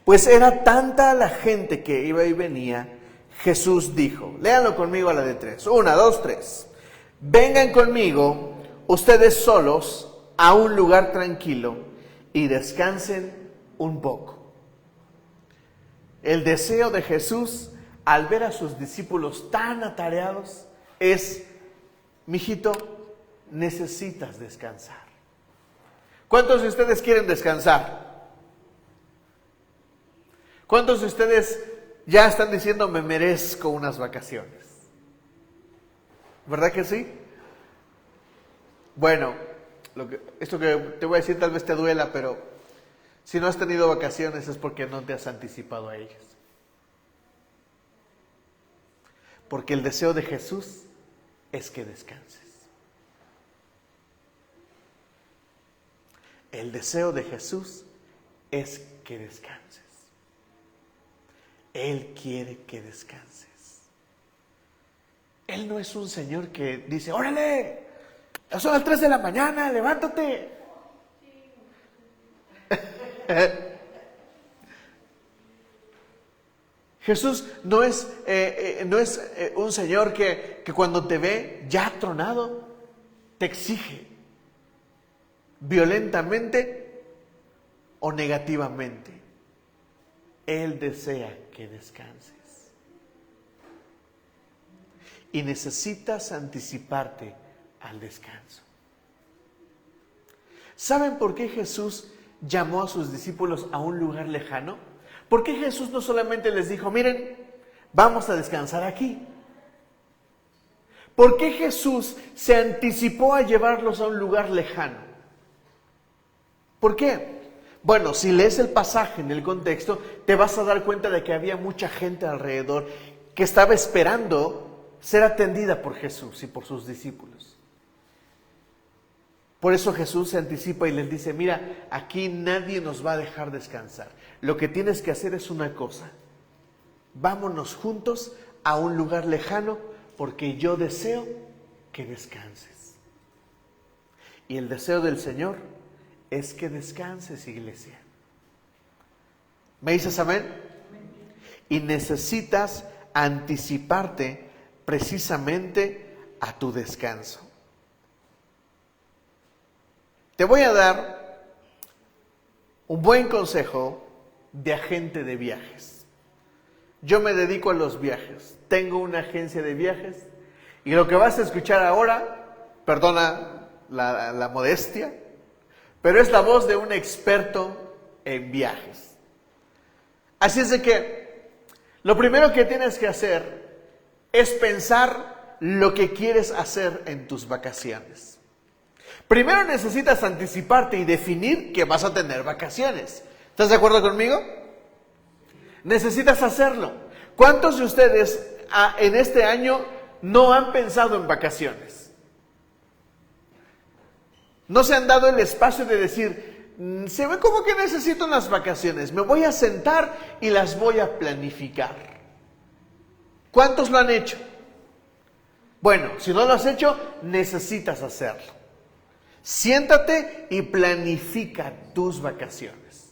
pues era tanta la gente que iba y venía, Jesús dijo, léanlo conmigo a la de 3, 1, 2, 3. Vengan conmigo ustedes solos a un lugar tranquilo y descansen un poco. El deseo de Jesús al ver a sus discípulos tan atareados es, mijito, necesitas descansar. ¿Cuántos de ustedes quieren descansar? ¿Cuántos de ustedes ya están diciendo me merezco unas vacaciones? ¿Verdad que sí? Bueno, esto que te voy a decir tal vez te duela, pero si no has tenido vacaciones es porque no te has anticipado a ellas. Porque el deseo de Jesús es que descanses. El deseo de Jesús es que descanses. Él quiere que descanses. Él no es un Señor que dice, órale, ya son las 3 de la mañana, levántate. Jesús no es un Señor que cuando te ve ya tronado, te exige violentamente o negativamente. Él desea que descanses. Y necesitas anticiparte al descanso. ¿Saben por qué Jesús llamó a sus discípulos a un lugar lejano? ¿Por qué Jesús no solamente les dijo, miren, vamos a descansar aquí? ¿Por qué Jesús se anticipó a llevarlos a un lugar lejano? ¿Por qué? Bueno, si lees el pasaje en el contexto, te vas a dar cuenta de que había mucha gente alrededor que estaba esperando ser atendida por Jesús y por sus discípulos. Por eso Jesús se anticipa y les dice, mira, aquí nadie nos va a dejar descansar. Lo que tienes que hacer es una cosa. Vámonos juntos a un lugar lejano porque yo deseo que descanses. Y el deseo del Señor es que descanses, iglesia. ¿Me dices amén? Y necesitas anticiparte precisamente a tu descanso. Te voy a dar un buen consejo de agente de viajes. Yo me dedico a los viajes. Tengo una agencia de viajes y lo que vas a escuchar ahora, perdona la modestia, pero es la voz de un experto en viajes. Así es de que lo primero que tienes que hacer es pensar lo que quieres hacer en tus vacaciones. Primero necesitas anticiparte y definir que vas a tener vacaciones. ¿Estás de acuerdo conmigo? Necesitas hacerlo. ¿Cuántos de ustedes en este año no han pensado en vacaciones? No se han dado el espacio de decir, se ve como que necesito unas vacaciones, me voy a sentar y las voy a planificar. ¿Cuántos lo han hecho? Bueno, si no lo has hecho, necesitas hacerlo. Siéntate y planifica tus vacaciones.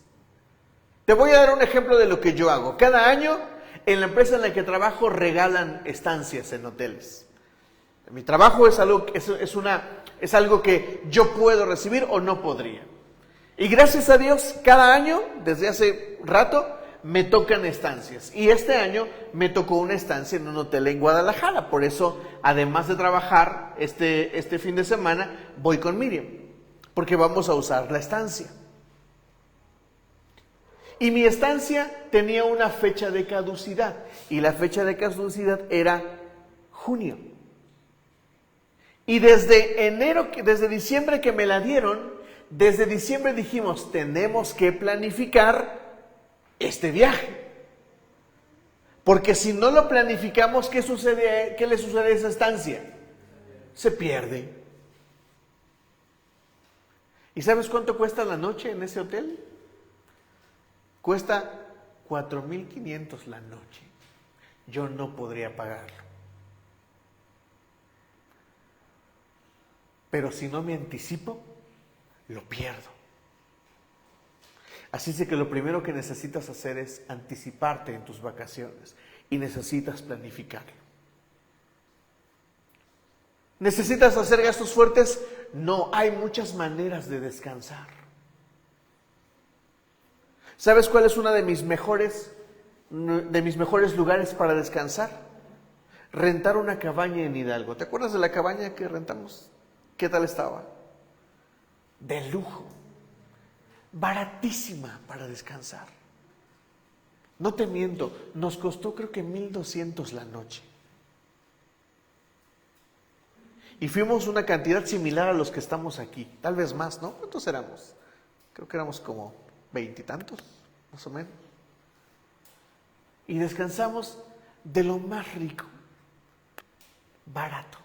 Te voy a dar un ejemplo de lo que yo hago. Cada año, en la empresa en la que trabajo, regalan estancias en hoteles. Mi trabajo es algo que yo puedo recibir o no podría. Y gracias a Dios, cada año, desde hace rato, me tocan estancias. Y este año me tocó una estancia en un hotel en Guadalajara. Por eso, además de trabajar este fin de semana, voy con Miriam. Porque vamos a usar la estancia. Y mi estancia tenía una fecha de caducidad. Y la fecha de caducidad era junio. Y desde diciembre que me la dieron, desde diciembre dijimos, tenemos que planificar este viaje. Porque si no lo planificamos, ¿qué sucede? ¿Qué le sucede a esa estancia? Se pierde. ¿Y sabes cuánto cuesta la noche en ese hotel? Cuesta 4,500 la noche. Yo no podría pagarlo. Pero si no me anticipo, lo pierdo. Así es que lo primero que necesitas hacer es anticiparte en tus vacaciones y necesitas planificarlo. ¿Necesitas hacer gastos fuertes? No, hay muchas maneras de descansar. ¿Sabes cuál es uno de mis mejores lugares para descansar? Rentar una cabaña en Hidalgo. ¿Te acuerdas de la cabaña que rentamos? ¿Qué tal estaba? De lujo. Baratísima para descansar. No te miento, nos costó creo que 1,200 la noche. Y fuimos una cantidad similar a los que estamos aquí, tal vez más, ¿no? ¿Cuántos éramos? Creo que éramos como 20 y tantos, más o menos. Y descansamos de lo más rico, barato.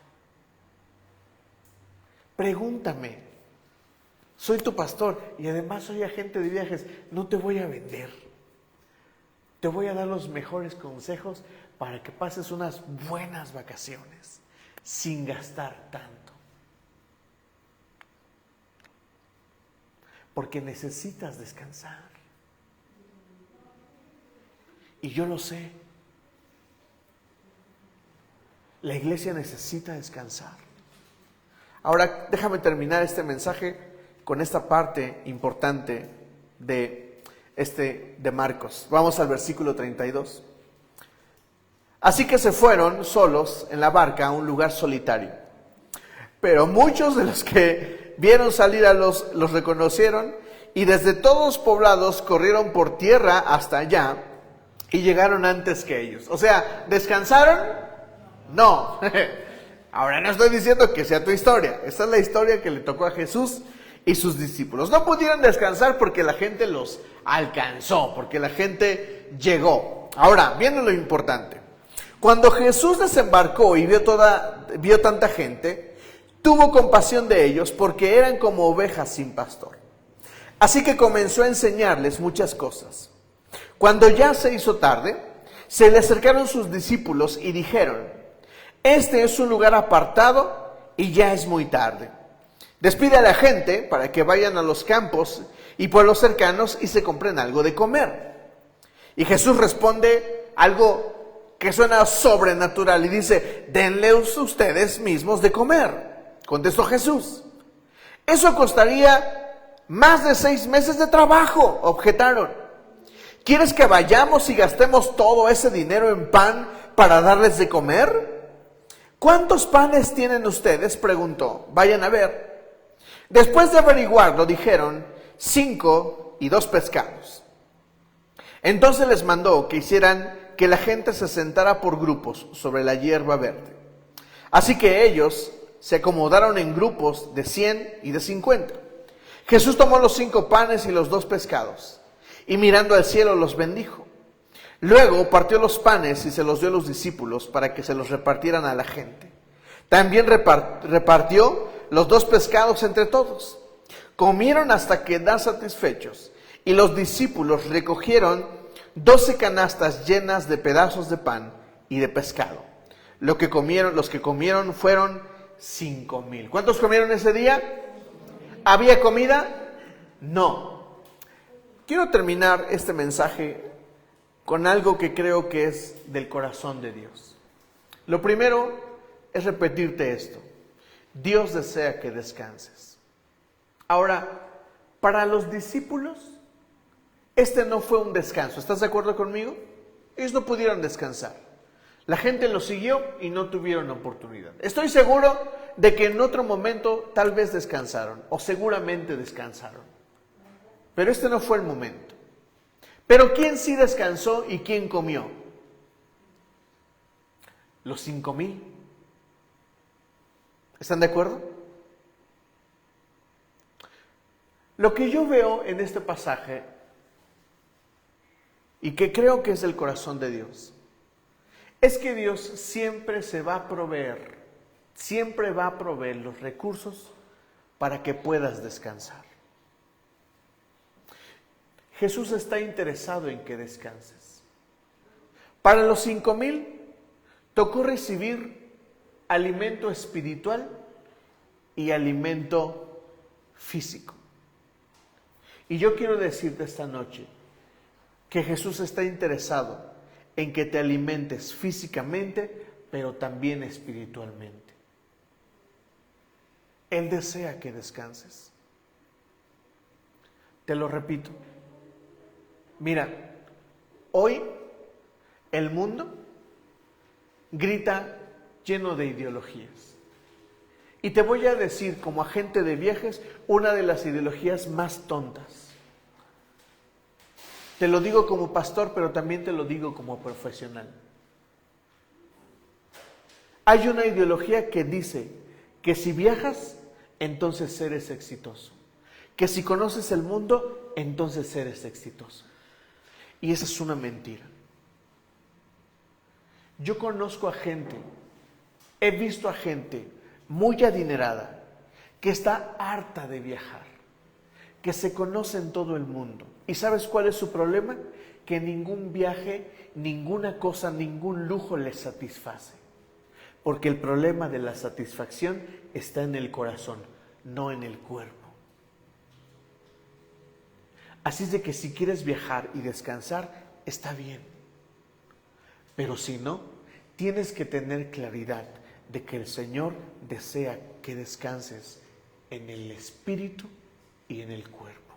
Pregúntame. Soy tu pastor y además soy agente de viajes. No te voy a vender. te voy a dar los mejores consejos para que pases unas buenas vacaciones sin gastar tanto. Porque necesitas descansar. Y yo lo sé. La iglesia necesita descansar. Ahora, déjame terminar este mensaje con esta parte importante de Marcos. Vamos al versículo 32. Así que se fueron solos en la barca a un lugar solitario. Pero muchos de los que vieron salir los reconocieron, y desde todos los poblados corrieron por tierra hasta allá y llegaron antes que ellos. O sea, ¿descansaron? No. Ahora no estoy diciendo que sea tu historia. Esta es la historia que le tocó a Jesús y sus discípulos. No pudieron descansar porque la gente los alcanzó, porque la gente llegó. Ahora, viene lo importante. Cuando Jesús desembarcó y vio tanta gente, tuvo compasión de ellos porque eran como ovejas sin pastor. Así que comenzó a enseñarles muchas cosas. Cuando ya se hizo tarde, se le acercaron sus discípulos y dijeron: este es un lugar apartado y ya es muy tarde. Despide a la gente para que vayan a los campos y pueblos cercanos y se compren algo de comer. Y Jesús responde algo que suena sobrenatural y dice: denles ustedes mismos de comer. Contestó Jesús: eso costaría más de 6 meses de trabajo, objetaron. ¿Quieres que vayamos y gastemos todo ese dinero en pan para darles de comer? ¿Cuántos panes tienen ustedes?, preguntó. Vayan a ver. Después de averiguarlo, dijeron: 5 y 2 pescados. Entonces les mandó que hicieran que la gente se sentara por grupos sobre la hierba verde. Así que ellos se acomodaron en grupos de 100 y de 50. Jesús tomó los 5 panes y los 2 pescados, y mirando al cielo los bendijo. Luego partió los panes y se los dio a los discípulos para que se los repartieran a la gente. También repartió los 2 pescados entre todos. Comieron hasta quedar satisfechos, y los discípulos recogieron 12 canastas llenas de pedazos de pan y de pescado. Los que comieron fueron 5,000. ¿Cuántos comieron ese día? ¿Había comida? No. Quiero terminar este mensaje con algo que creo que es del corazón de Dios. Lo primero es repetirte esto: Dios desea que descanses. Ahora, para los discípulos, este no fue un descanso. ¿Estás de acuerdo conmigo? Ellos no pudieron descansar. La gente los siguió y no tuvieron oportunidad. Estoy seguro de que en otro momento tal vez descansaron, o seguramente descansaron. Pero este no fue el momento. Pero ¿quién sí descansó y quién comió? Los 5,000. ¿Están de acuerdo? Lo que yo veo en este pasaje, y que creo que es el corazón de Dios, es que Dios siempre va a proveer los recursos para que puedas descansar. Jesús está interesado en que descanses. Para los 5,000 tocó recibir alimento espiritual y alimento físico. Y yo quiero decirte esta noche que Jesús está interesado en que te alimentes físicamente, pero también espiritualmente. Él desea que descanses. Te lo repito. Mira, hoy el mundo grita lleno de ideologías. Y te voy a decir, como agente de viajes, una de las ideologías más tontas. Te lo digo como pastor, pero también te lo digo como profesional. Hay una ideología que dice que si viajas, entonces eres exitoso. Que si conoces el mundo, entonces eres exitoso. Y esa es una mentira. Yo conozco a gente, he visto a gente muy adinerada que está harta de viajar, que se conoce en todo el mundo. ¿Y sabes cuál es su problema? Que ningún viaje, ninguna cosa, ningún lujo les satisface. Porque el problema de la satisfacción está en el corazón, no en el cuerpo. Así es de que si quieres viajar y descansar, está bien. Pero si no, tienes que tener claridad de que el Señor desea que descanses en el espíritu y en el cuerpo.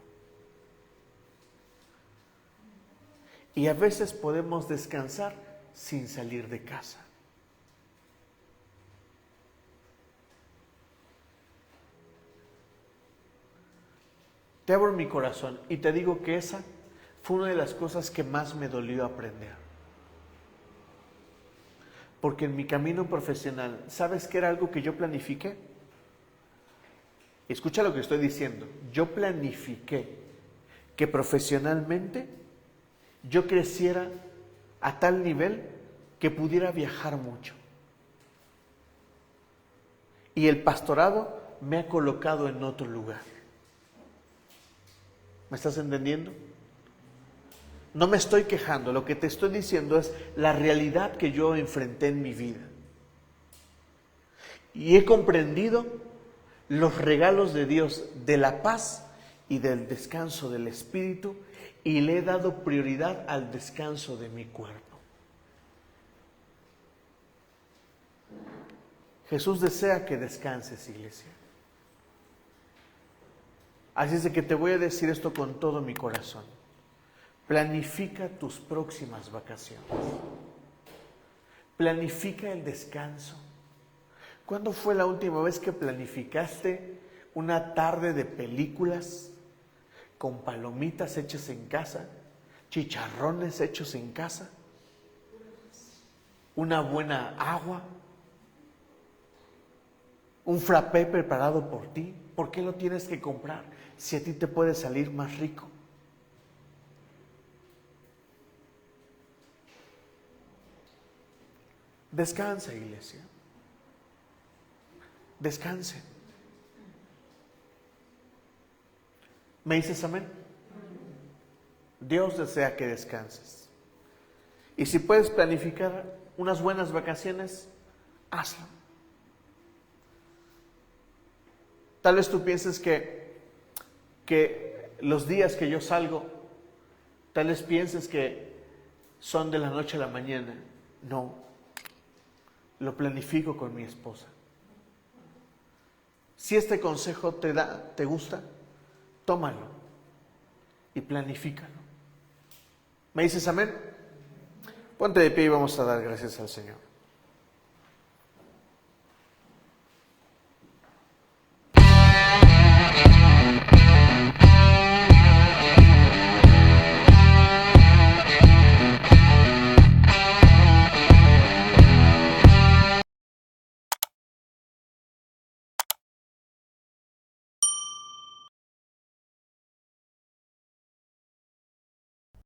Y a veces podemos descansar sin salir de casa. Te abro mi corazón y te digo que esa fue una de las cosas que más me dolió aprender. Porque en mi camino profesional, ¿sabes qué era algo que yo planifiqué? Escucha lo que estoy diciendo. Yo planifiqué que profesionalmente yo creciera a tal nivel que pudiera viajar mucho. Y el pastorado me ha colocado en otro lugar. ¿Me estás entendiendo? No me estoy quejando, lo que te estoy diciendo es la realidad que yo enfrenté en mi vida. Y he comprendido los regalos de Dios de la paz y del descanso del espíritu, y le he dado prioridad al descanso de mi cuerpo. Jesús desea que descanses, iglesia. Así es de que te voy a decir esto con todo mi corazón. Planifica tus próximas vacaciones. Planifica el descanso. ¿Cuándo fue la última vez que planificaste una tarde de películas con palomitas hechas en casa, chicharrones hechos en casa, una buena agua, un frappé preparado por ti? ¿Por qué lo tienes que comprar si a ti te puede salir más rico? Descansa, iglesia. Descanse. ¿Me dices amén? Dios desea que descanses. Y si puedes planificar unas buenas vacaciones, hazlo. Tal vez tú pienses que los días que yo salgo, tal vez pienses que son de la noche a la mañana. No, lo planifico con mi esposa. Si este consejo te gusta, tómalo y planifícalo. ¿Me dices amén? Ponte de pie y vamos a dar gracias al Señor.